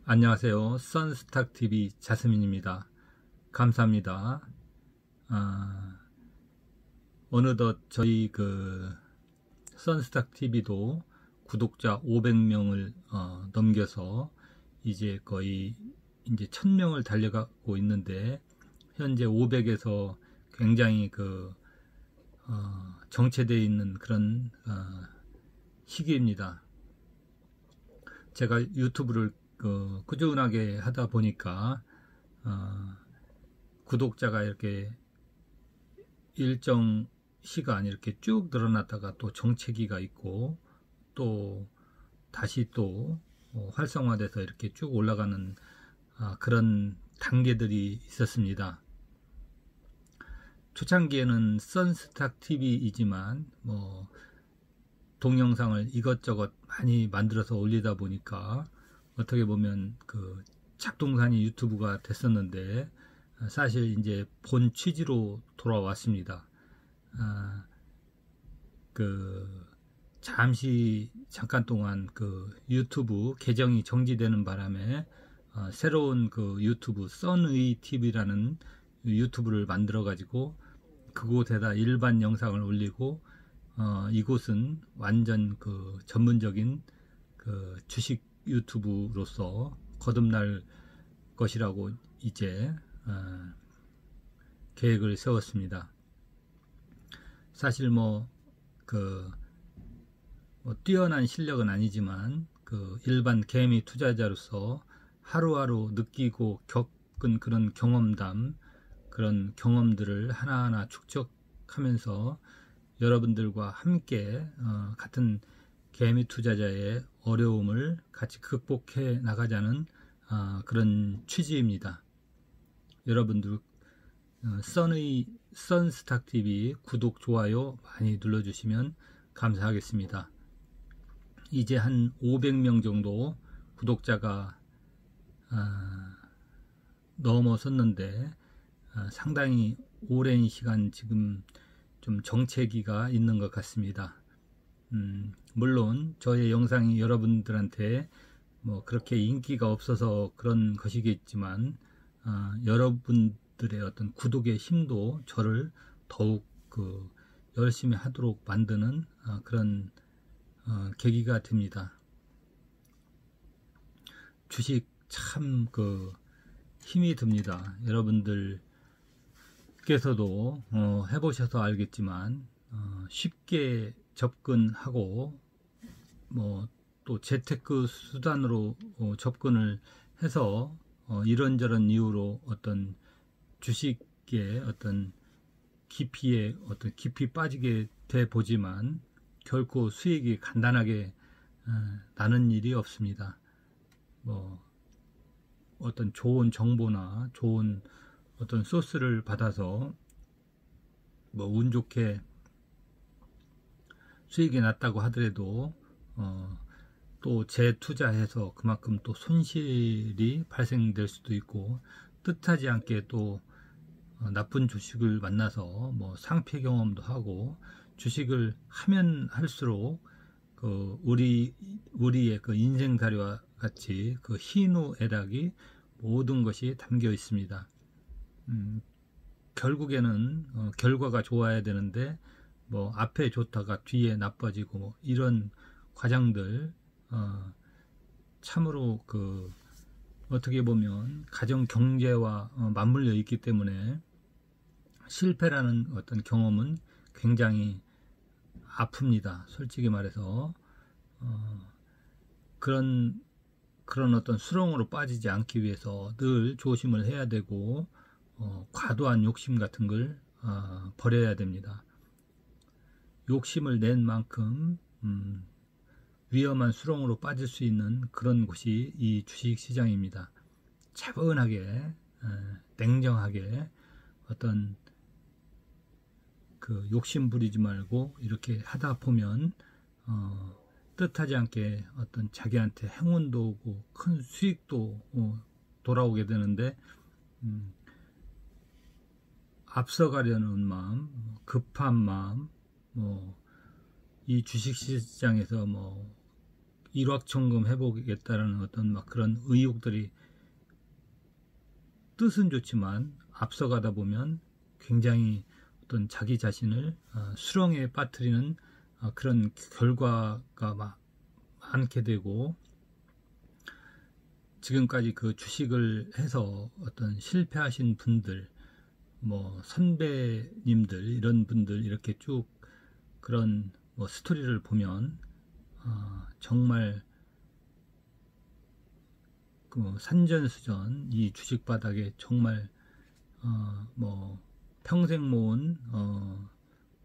안녕하세요. 선스탁TV 자스민입니다. 감사합니다. 어느덧 저희 선스탁TV도 구독자 500명을 넘겨서 이제 거의 이제 1000명을 달려가고 있는데, 현재 500에서 굉장히 정체되어 있는 그런 시기입니다. 제가 유튜브를 꾸준하게 하다 보니까 구독자가 이렇게 일정 시간 이렇게 쭉 늘어났다가 또 정체기가 있고, 또 다시 또 활성화돼서 이렇게 쭉 올라가는 그런 단계들이 있었습니다. 초창기에는 선스탁TV이지만 동영상을 이것저것 많이 만들어서 올리다 보니까 어떻게 보면 작동산이 유튜브가 됐었는데, 사실 이제 본 취지로 돌아왔습니다. 잠깐 동안 유튜브 계정이 정지되는 바람에 새로운 유튜브 선의 TV라는 유튜브를 만들어 가지고 그곳에다 일반 영상을 올리고, 이곳은 완전 전문적인 주식 유튜브로서 거듭날 것이라고 이제 계획을 세웠습니다. 사실 뛰어난 실력은 아니지만 일반 개미 투자자로서 하루하루 느끼고 겪은 그런 경험담, 그런 경험들을 하나하나 축적하면서 여러분들과 함께 같은 개미 투자자의 어려움을 같이 극복해 나가자는 그런 취지입니다. 여러분들 선스탁TV 구독, 좋아요 많이 눌러주시면 감사하겠습니다. 이제 한 500명 정도 구독자가 넘어섰는데, 상당히 오랜 시간 지금 좀 정체기가 있는 것 같습니다. 물론 저의 영상이 여러분들한테 그렇게 인기가 없어서 그런 것이겠지만, 여러분들의 어떤 구독의 힘도 저를 더욱 열심히 하도록 만드는 그런 계기가 됩니다. 주식 참 힘이 듭니다. 여러분들께서도 해보셔서 알겠지만 쉽게 접근하고 또 재테크 수단으로 접근을 해서 이런저런 이유로 어떤 주식의 어떤 깊이 빠지게 돼 보지만 결코 수익이 간단하게 나는 일이 없습니다. 어떤 좋은 정보나 좋은 어떤 소스를 받아서 운 좋게 수익이 났다고 하더라도 또 재투자해서 그만큼 또 손실이 발생될 수도 있고, 뜻하지 않게 또 나쁜 주식을 만나서 상폐 경험도 하고, 주식을 하면 할수록 우리의 인생사례와 같이 희노애락이 모든 것이 담겨 있습니다. 결국에는 결과가 좋아야 되는데 앞에 좋다가 뒤에 나빠지고 이런 과정들, 참으로 어떻게 보면 가정 경제와 맞물려 있기 때문에 실패라는 어떤 경험은 굉장히 아픕니다. 솔직히 말해서 그런 어떤 수렁으로 빠지지 않기 위해서 늘 조심을 해야 되고, 과도한 욕심 같은 걸 버려야 됩니다. 욕심을 낸 만큼 위험한 수렁으로 빠질 수 있는 그런 곳이 이 주식시장입니다. 차분하게 냉정하게 어떤 욕심 부리지 말고 이렇게 하다 보면 뜻하지 않게 어떤 자기한테 행운도 오고 큰 수익도 돌아오게 되는데, 앞서가려는 마음, 급한 마음, 이 주식시장에서 일확천금 해보겠다라는 어떤 막 그런 의욕들이 뜻은 좋지만 앞서가다 보면 굉장히 어떤 자기 자신을 수렁에 빠뜨리는 그런 결과가 많게 되고, 지금까지 그 주식을 해서 어떤 실패하신 분들, 뭐 선배님들 이런 분들 이렇게 쭉 그런 뭐 스토리를 보면 정말 그 산전수전 이 주식 바닥에 정말 뭐 평생 모은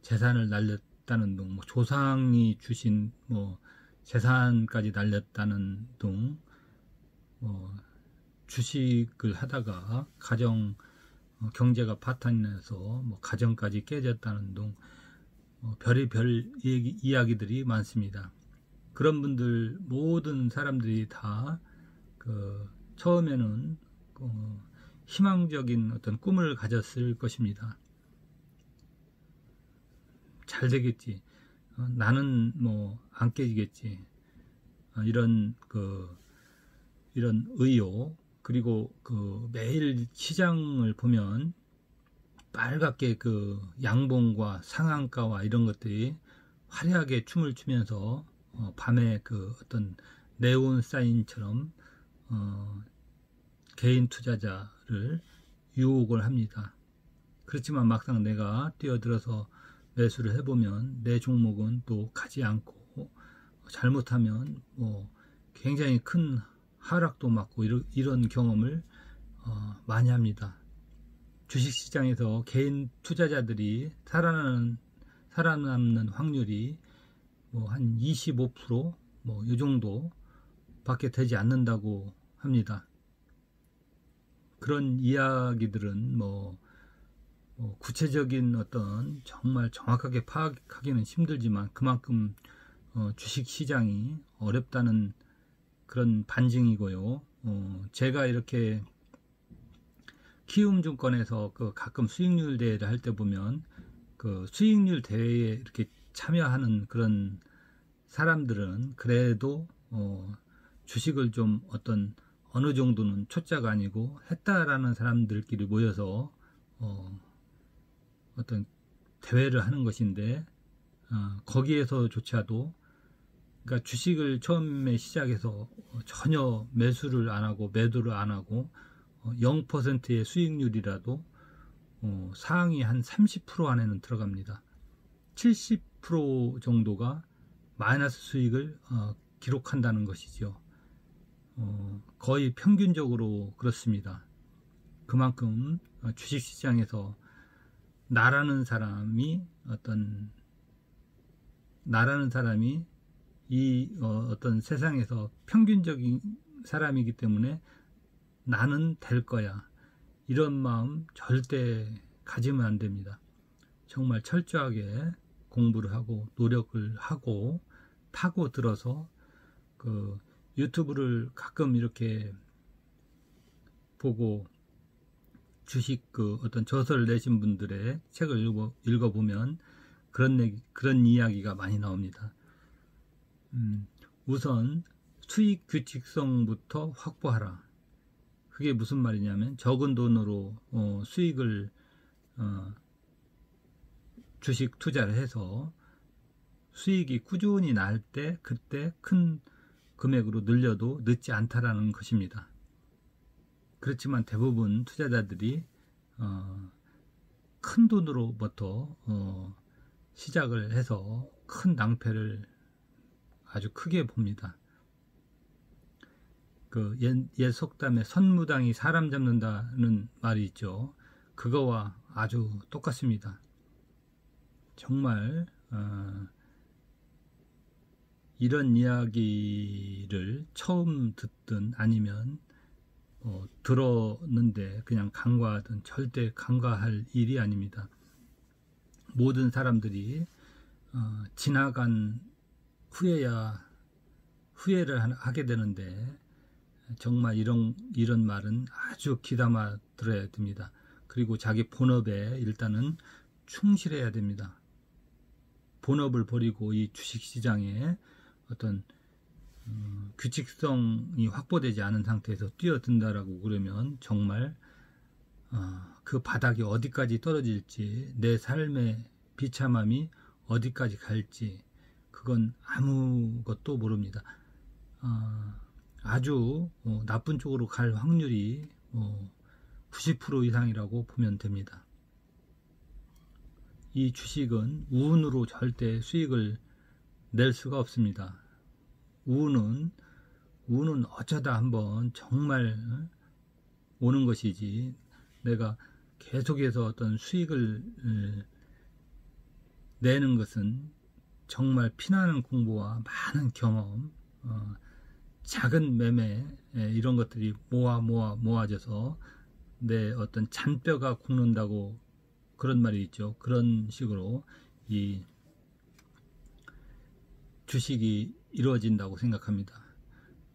재산을 날렸다는 둥, 뭐 조상이 주신 뭐 재산까지 날렸다는 둥, 뭐 주식을 하다가 가정 경제가 파탄나서 뭐 가정까지 깨졌다는 둥, 별의별 이야기들이 많습니다. 그런 분들 모든 사람들이 다 처음에는 희망적인 어떤 꿈을 가졌을 것입니다. 잘 되겠지, 나는 뭐 안 깨지겠지, 이런 의욕, 그리고 매일 시장을 보면 빨갛게 양봉과 상한가와 이런 것들이 화려하게 춤을 추면서 밤에 어떤 네온 사인처럼 개인 투자자를 유혹을 합니다. 그렇지만 막상 내가 뛰어들어서 매수를 해보면 내 종목은 또 가지 않고, 잘못하면 뭐 굉장히 큰 하락도 맞고 이런 경험을 많이 합니다. 주식시장에서 개인 투자자들이 살아남는 확률이 뭐 한 25% 뭐 이 정도 밖에 되지 않는다고 합니다. 그런 이야기들은 뭐 구체적인 어떤 정말 정확하게 파악하기는 힘들지만 그만큼 주식시장이 어렵다는 그런 반증이고요. 제가 이렇게 키움증권에서 가끔 수익률 대회를 할 때 보면 수익률 대회에 이렇게 참여하는 그런 사람들은 그래도 주식을 좀 어느 정도는 초짜가 아니고 했다라는 사람들끼리 모여서 어떤 대회를 하는 것인데, 거기에서조차도 그러니까 주식을 처음에 시작해서 전혀 매수를 안 하고 매도를 안 하고 0%의 수익률이라도 상위 한 30% 안에는 들어갑니다. 70% 정도가 마이너스 수익을 기록한다는 것이죠. 거의 평균적으로 그렇습니다. 그만큼 주식시장에서 나라는 사람이 이 어떤 세상에서 평균적인 사람이기 때문에 나는 될 거야, 이런 마음 절대 가지면 안 됩니다. 정말 철저하게 공부를 하고 노력을 하고 파고 들어서 유튜브를 가끔 이렇게 보고 주식 어떤 저서를 내신 분들의 책을 읽어보면 그런 이야기가 많이 나옵니다. 우선 수익 규칙성부터 확보하라. 그게 무슨 말이냐면 적은 돈으로 수익을 주식 투자를 해서 수익이 꾸준히 날 때 그때 큰 금액으로 늘려도 늦지 않다라는 것입니다. 그렇지만 대부분 투자자들이 큰 돈으로부터 시작을 해서 큰 낭패를 아주 크게 봅니다. 옛 속담에 선무당이 사람 잡는다는 말이 있죠. 그거와 아주 똑같습니다. 정말 이런 이야기를 처음 듣든 아니면 들었는데 그냥 간과하든 절대 간과할 일이 아닙니다. 모든 사람들이 지나간 후에야 후회를 하게 되는데, 정말 이런 말은 아주 귀담아 들어야 됩니다. 그리고 자기 본업에 일단은 충실해야 됩니다. 본업을 버리고 이 주식시장에 어떤 규칙성이 확보되지 않은 상태에서 뛰어든다라고 그러면 정말 그 바닥이 어디까지 떨어질지, 내 삶의 비참함이 어디까지 갈지 그건 아무것도 모릅니다. 아주 나쁜 쪽으로 갈 확률이 90% 이상이라고 보면 됩니다. 이 주식은 운으로 절대 수익을 낼 수가 없습니다. 운은 어쩌다 한번 정말 오는 것이지, 내가 계속해서 어떤 수익을 내는 것은 정말 피나는 공부와 많은 경험, 작은 매매 이런 것들이 모아져서 내 어떤 잔뼈가 굵는다고 그런 말이 있죠. 그런 식으로 이 주식이 이루어진다고 생각합니다.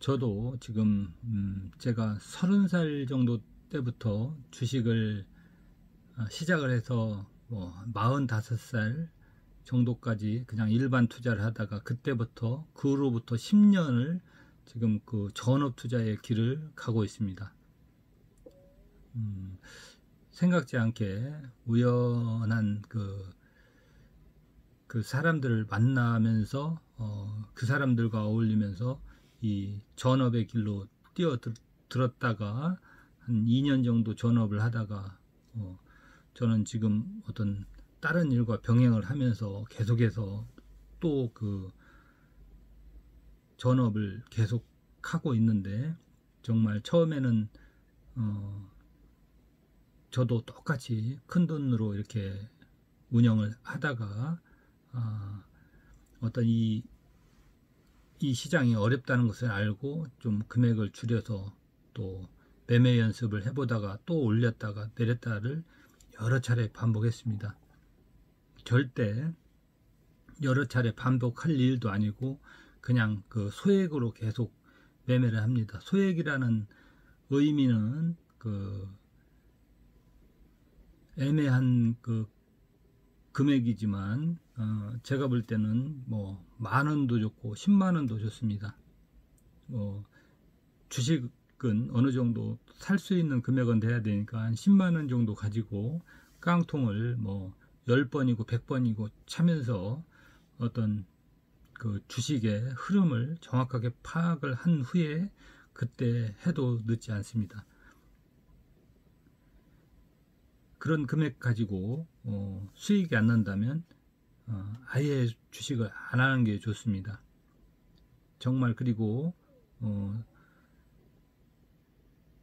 저도 지금 제가 30살 정도 때부터 주식을 시작을 해서 45살 정도까지 그냥 일반 투자를 하다가 그 후로부터 10년을 지금 그 전업 투자의 길을 가고 있습니다. 생각지 않게 우연한 그 사람들을 만나면서 그 사람들과 어울리면서 이 전업의 길로 뛰어들었다가 한 2년 정도 전업을 하다가 저는 지금 어떤 다른 일과 병행을 하면서 계속해서 또 그 전업을 계속 하고 있는데, 정말 처음에는 저도 똑같이 큰 돈으로 이렇게 운영을 하다가 어떤 이 시장이 어렵다는 것을 알고 좀 금액을 줄여서 또 매매 연습을 해보다가 또 올렸다가 내렸다를 여러 차례 반복했습니다. 절대 여러 차례 반복할 일도 아니고 그냥 그 소액으로 계속 매매를 합니다. 소액이라는 의미는 그 애매한 그 금액이지만 제가 볼 때는 뭐 10,000원도 좋고 100,000원도 좋습니다. 주식은 어느 정도 살 수 있는 금액은 돼야 되니까 한 100,000원 정도 가지고 깡통을 10번이고 100번이고 차면서 어떤 그 주식의 흐름을 정확하게 파악을 한 후에 그때 해도 늦지 않습니다. 그런 금액 가지고 수익이 안 난다면 아예 주식을 안 하는 게 좋습니다. 정말. 그리고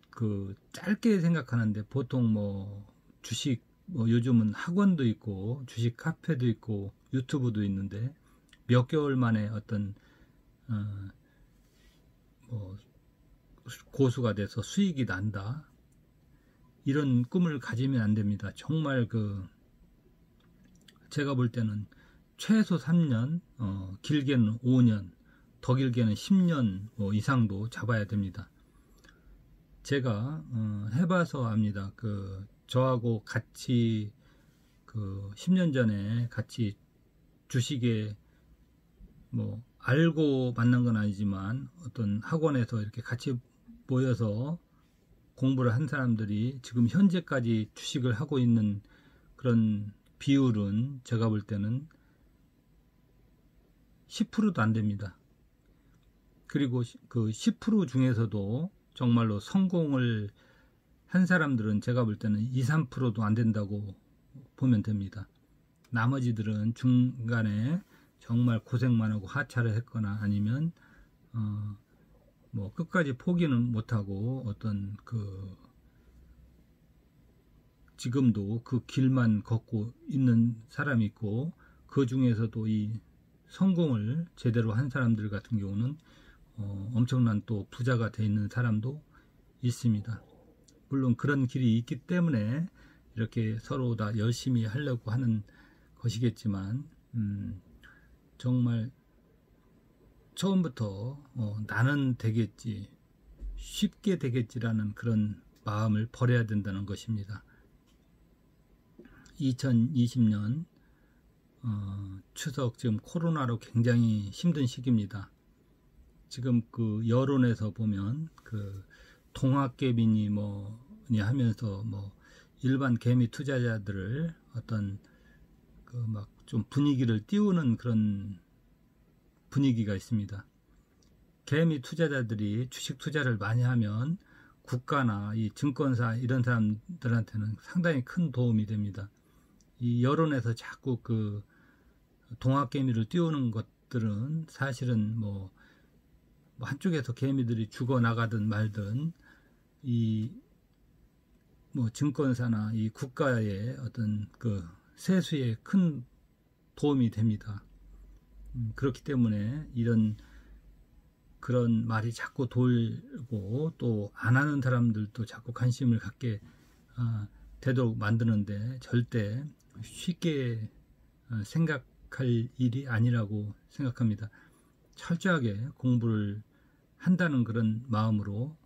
그 짧게 생각하는데 보통 주식 요즘은 학원도 있고 주식 카페도 있고 유튜브도 있는데 몇 개월 만에 어떤 고수가 돼서 수익이 난다, 이런 꿈을 가지면 안 됩니다. 정말 제가 볼 때는 최소 3년, 길게는 5년, 더 길게는 10년 이상도 잡아야 됩니다. 제가 해봐서 압니다. 저하고 같이 10년 전에 같이 주식에 알고 만난 건 아니지만 어떤 학원에서 이렇게 같이 모여서 공부를 한 사람들이 지금 현재까지 주식을 하고 있는 그런 비율은 제가 볼 때는 10%도 안 됩니다. 그리고 그 10% 중에서도 정말로 성공을 한 사람들은 제가 볼 때는 2, 3%도 안 된다고 보면 됩니다. 나머지들은 중간에 정말 고생만 하고 하차를 했거나 아니면 끝까지 포기는 못하고 어떤 지금도 그 길만 걷고 있는 사람이 있고, 그 중에서도 이 성공을 제대로 한 사람들 같은 경우는 엄청난 또 부자가 돼 있는 사람도 있습니다. 물론 그런 길이 있기 때문에 이렇게 서로 다 열심히 하려고 하는 것이겠지만 정말 처음부터 나는 되겠지, 쉽게 되겠지라는 그런 마음을 버려야 된다는 것입니다. 2020년 추석, 지금 코로나로 굉장히 힘든 시기입니다. 지금 그 여론에서 보면 그 동학개미니 뭐니 하면서 뭐 일반 개미 투자자들을 어떤 그 막 좀 분위기를 띄우는 그런 분위기가 있습니다. 개미 투자자들이 주식 투자를 많이 하면 국가나 이 증권사 이런 사람들한테는 상당히 큰 도움이 됩니다. 이 여론에서 자꾸 그 동학개미를 띄우는 것들은 사실은 뭐 한쪽에서 개미들이 죽어 나가든 말든 이 뭐 증권사나 이 국가의 어떤 그 세수에 큰 도움이 됩니다. 그렇기 때문에 이런 그런 말이 자꾸 돌고 또 안 하는 사람들도 자꾸 관심을 갖게 되도록 만드는데 절대 쉽게 생각할 일이 아니라고 생각합니다. 철저하게 공부를 한다는 그런 마음으로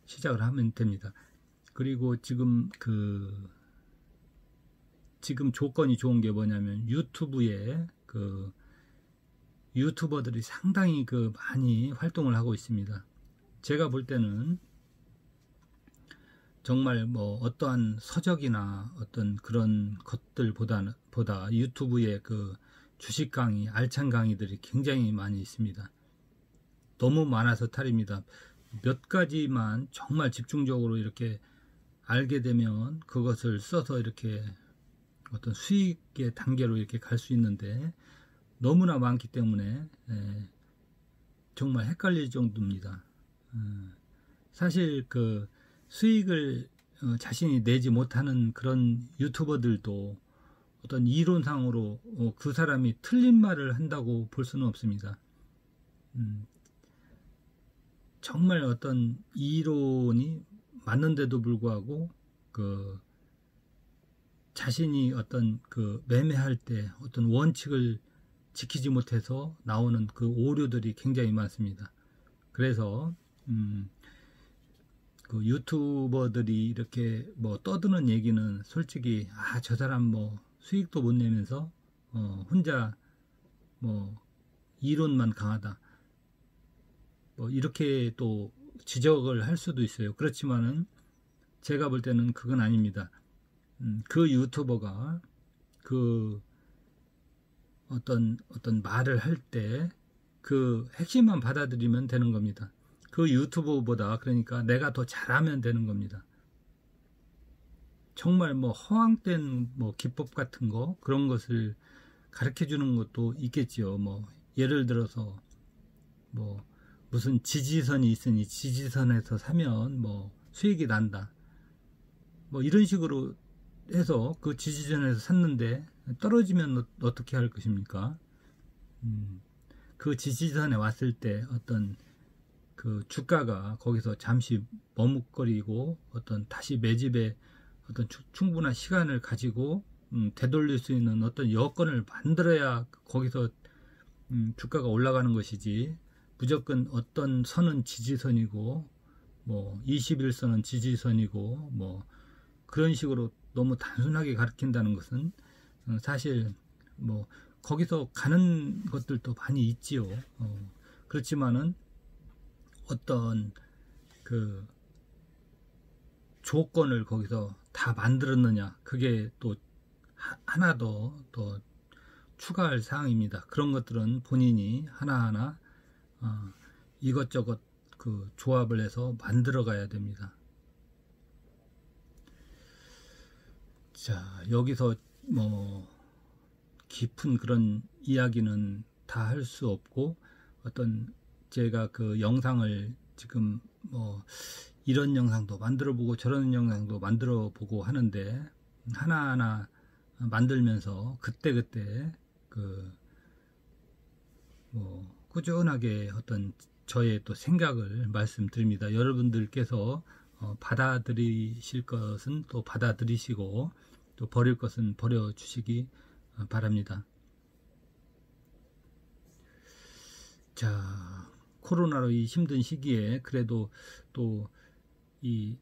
시작을 하면 됩니다. 그리고 지금 지금 조건이 좋은 게 뭐냐면 유튜브에 그 유튜버들이 상당히 그 많이 활동을 하고 있습니다. 제가 볼 때는 정말 뭐 어떠한 서적이나 어떤 그런 것들보다 유튜브에 그 주식 강의, 알찬 강의들이 굉장히 많이 있습니다. 너무 많아서 탈입니다. 몇 가지만 정말 집중적으로 이렇게 알게 되면 그것을 써서 이렇게 어떤 수익의 단계로 이렇게 갈 수 있는데 너무나 많기 때문에 정말 헷갈릴 정도입니다. 사실 그 수익을 자신이 내지 못하는 그런 유튜버들도 어떤 이론상으로 그 사람이 틀린 말을 한다고 볼 수는 없습니다. 정말 어떤 이론이 맞는데도 불구하고 그 자신이 어떤 그 매매할 때 어떤 원칙을 지키지 못해서 나오는 그 오류들이 굉장히 많습니다. 그래서 그 유튜버들이 이렇게 뭐 떠드는 얘기는 솔직히 저 사람 뭐 수익도 못 내면서 혼자 뭐 이론만 강하다 뭐 이렇게 또 지적을 할 수도 있어요. 그렇지만은 제가 볼 때는 그건 아닙니다. 그 유튜버가 그 어떤 말을 할 때 그 핵심만 받아들이면 되는 겁니다. 그 유튜버보다 그러니까 내가 더 잘하면 되는 겁니다. 정말 뭐 허황된 뭐 기법 같은 거 그런 것을 가르쳐 주는 것도 있겠지요. 뭐 예를 들어서 뭐 무슨 지지선이 있으니 지지선에서 사면 뭐 수익이 난다. 뭐 이런 식으로 해서 그 지지선에서 샀는데 떨어지면 어떻게 할 것입니까? 그 지지선에 왔을 때 어떤 그 주가가 거기서 잠시 머뭇거리고 어떤 다시 매집에 어떤 충분한 시간을 가지고 되돌릴 수 있는 어떤 여건을 만들어야 거기서 주가가 올라가는 것이지 무조건 어떤 선은 지지선이고 뭐 21선은 지지선이고 뭐 그런 식으로 너무 단순하게 가르친다는 것은 사실 뭐 거기서 가는 것들도 많이 있지요. 그렇지만은 어떤 그 조건을 거기서 다 만들었느냐 그게 또 하나 더 추가할 사항입니다. 그런 것들은 본인이 하나하나 이것저것 그 조합을 해서 만들어 가야 됩니다. 자, 여기서 뭐 깊은 그런 이야기는 다 할 수 없고 어떤 제가 그 영상을 지금 뭐 이런 영상도 만들어 보고 저런 영상도 만들어 보고 하는데 하나하나 만들면서 그때그때 그 뭐 꾸준하게 어떤 저의 또 생각을 말씀드립니다. 여러분들께서 받아들이실 것은 또 받아들이시고 또 버릴 것은 버려 주시기 바랍니다. 자, 코로나로 이 힘든 시기에 그래도 또 이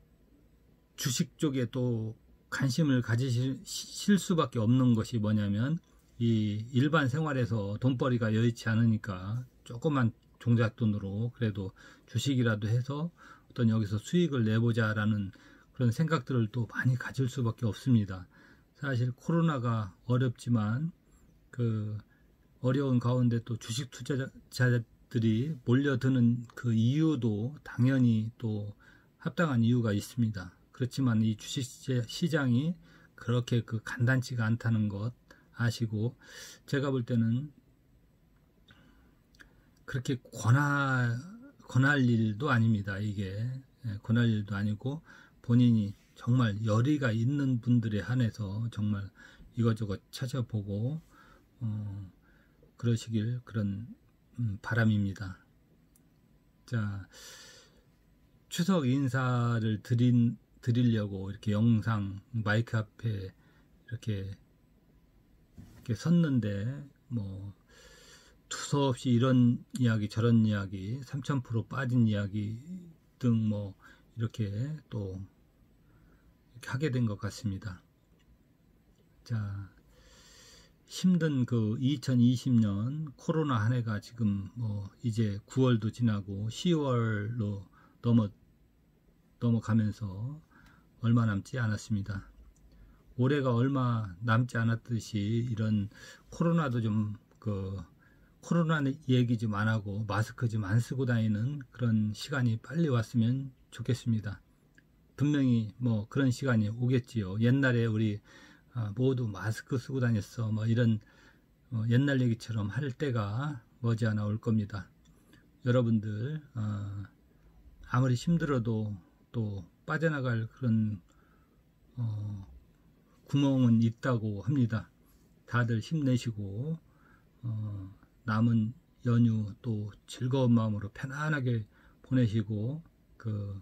주식 쪽에 또 관심을 가지실 수밖에 없는 것이 뭐냐면 이 일반 생활에서 돈벌이가 여의치 않으니까 조금만 종잣돈으로 그래도 주식이라도 해서 어떤 여기서 수익을 내보자라는 그런 생각들을 또 많이 가질 수밖에 없습니다. 사실 코로나가 어렵지만 그 어려운 가운데 또 주식 투자자들이 몰려드는 그 이유도 당연히 또 합당한 이유가 있습니다. 그렇지만 이 주식 시장이 그렇게 그 간단치가 않다는 것 아시고, 제가 볼 때는 그렇게 권할 일도 아닙니다. 이게 권할 일도 아니고, 본인이 정말 열의가 있는 분들에 한해서 정말 이것저것 찾아보고 그러시길 그런 바람입니다. 자, 추석 인사를 드리려고 이렇게 영상 마이크 앞에 이렇게 섰는데, 뭐 두서없이 이런 이야기 저런 이야기 3000% 빠진 이야기 등 뭐 이렇게 또 이렇게 하게 된 것 같습니다. 자, 힘든 그 2020년 코로나 한 해가 지금 뭐 이제 9월도 지나고 10월로 넘어가면서 얼마 남지 않았습니다. 올해가 얼마 남지 않았듯이 이런 코로나도 좀 코로나 얘기 좀 안 하고 마스크 좀 안 쓰고 다니는 그런 시간이 빨리 왔으면 좋겠습니다. 분명히 뭐 그런 시간이 오겠지요. 옛날에 우리 모두 마스크 쓰고 다녔어 뭐 이런 옛날 얘기처럼 할 때가 머지않아 올 겁니다. 여러분들 아무리 힘들어도 또 빠져나갈 그런 구멍은 있다고 합니다. 다들 힘내시고 남은 연휴 또 즐거운 마음으로 편안하게 보내시고 그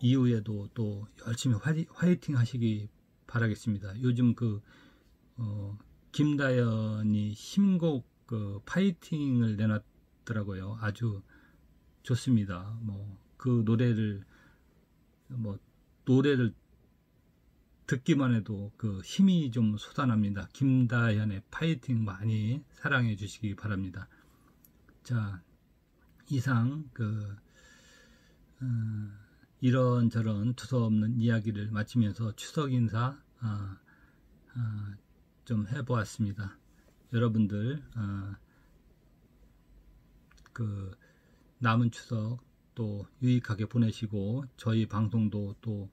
이후에도 또 열심히 화이팅 하시기 바라겠습니다. 요즘 김다연이 신곡 파이팅을 내놨더라고요. 아주 좋습니다. 뭐 그 노래를 듣기만 해도 그 힘이 좀 솟아납니다. 김다현의 파이팅 많이 사랑해 주시기 바랍니다. 자, 이상 이런저런 두서없는 이야기를 마치면서 추석 인사 좀 해보았습니다. 여러분들 남은 추석 또 유익하게 보내시고, 저희 방송도 또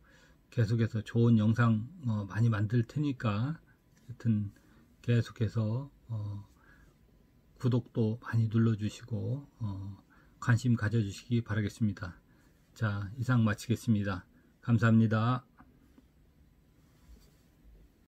계속해서 좋은 영상 많이 만들 테니까 하여튼 계속해서 구독도 많이 눌러주시고 관심 가져주시기 바라겠습니다. 자, 이상 마치겠습니다. 감사합니다.